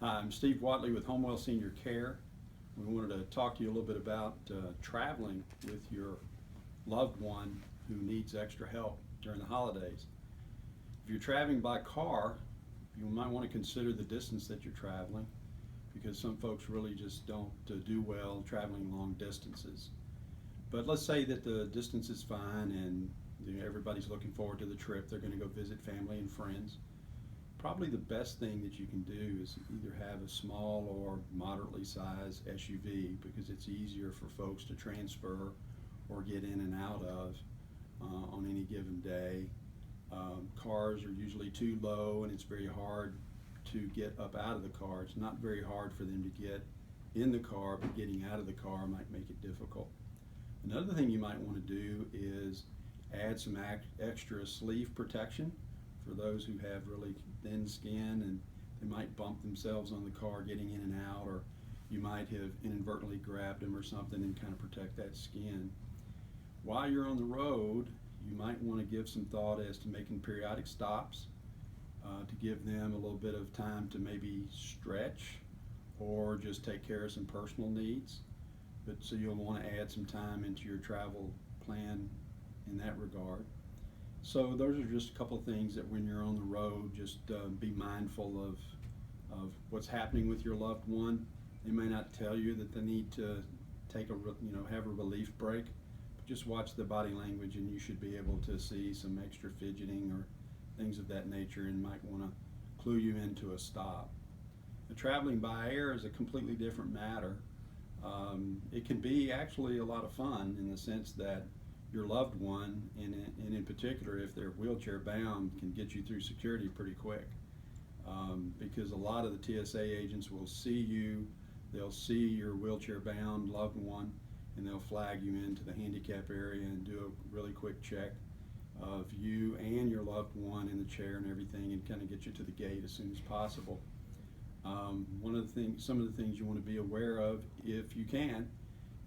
Hi, I'm Steve Watley with Homewell Senior Care. We wanted to talk to you a little bit about traveling with your loved one who needs extra help during the holidays. If you're traveling by car, you might want to consider the distance that you're traveling, because some folks really just don't do well traveling long distances. But let's say that the distance is fine and everybody's looking forward to the trip. They're going to go visit family and friends. Probably the best thing that you can do is either have a small or moderately sized SUV, because it's easier for folks to transfer or get in and out of on any given day. Cars are usually too low and it's very hard to get up out of the car. It's not very hard for them to get in the car, but getting out of the car might make it difficult. Another thing you might want to do is add some extra sleeve protection for those who have really thin skin and they might bump themselves on the car getting in and out, or you might have inadvertently grabbed them or something, and kind of protect that skin. While you're on the road, you might want to give some thought as to making periodic stops to give them a little bit of time to maybe stretch or just take care of some personal needs. But so you'll want to add some time into your travel plan in that regard. So those are just a couple of things that when you're on the road, just be mindful of what's happening with your loved one. They may not tell you that they need to take have a relief break, but just watch the body language and you should be able to see some extra fidgeting or things of that nature, and might want to clue you into a stop. Now, traveling by air is a completely different matter. It can be actually a lot of fun in the sense that your loved one, and in particular if they're wheelchair bound, can get you through security pretty quick, because a lot of the TSA agents will see you, they'll see your wheelchair bound loved one, and they'll flag you into the handicap area and do a really quick check of you and your loved one in the chair and everything, and kind of get you to the gate as soon as possible. Some of the things you want to be aware of, if you can,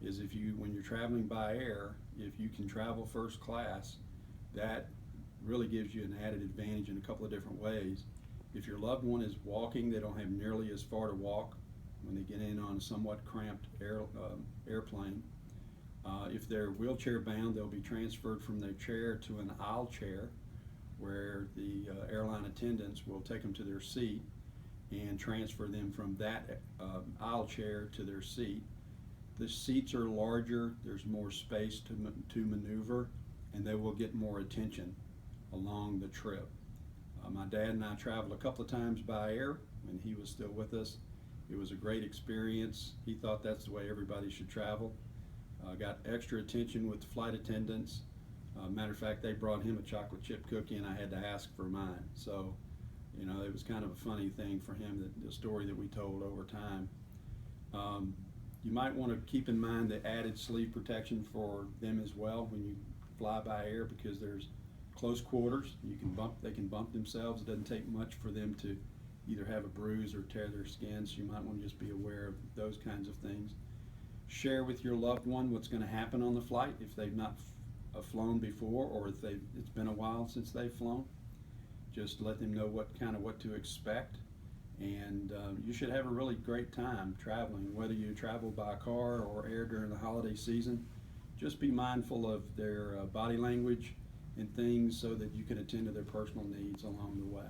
is when you're traveling by air, if you can travel first class, that really gives you an added advantage in a couple of different ways. If your loved one is walking, they don't have nearly as far to walk when they get in on a somewhat cramped airplane. If they're wheelchair bound, they'll be transferred from their chair to an aisle chair, where the airline attendants will take them to their seat and transfer them from that aisle chair to their seat. The seats are larger, there's more space to maneuver, and they will get more attention along the trip. My dad and I traveled a couple of times by air when he was still with us. It was a great experience. He thought that's the way everybody should travel. Got extra attention with the flight attendants. Matter of fact, they brought him a chocolate chip cookie and I had to ask for mine. So, it was kind of a funny thing for him, the story that we told over time. You might want to keep in mind the added sleeve protection for them as well when you fly by air, because there's close quarters. They can bump themselves. It doesn't take much for them to either have a bruise or tear their skin, so you might want to just be aware of those kinds of things. Share with your loved one what's going to happen on the flight if they've not flown before, or if it's been a while since they've flown. Just let them know what to expect, and you should have a really great time traveling, whether you travel by car or air during the holiday season. Just be mindful of their body language and things so that you can attend to their personal needs along the way.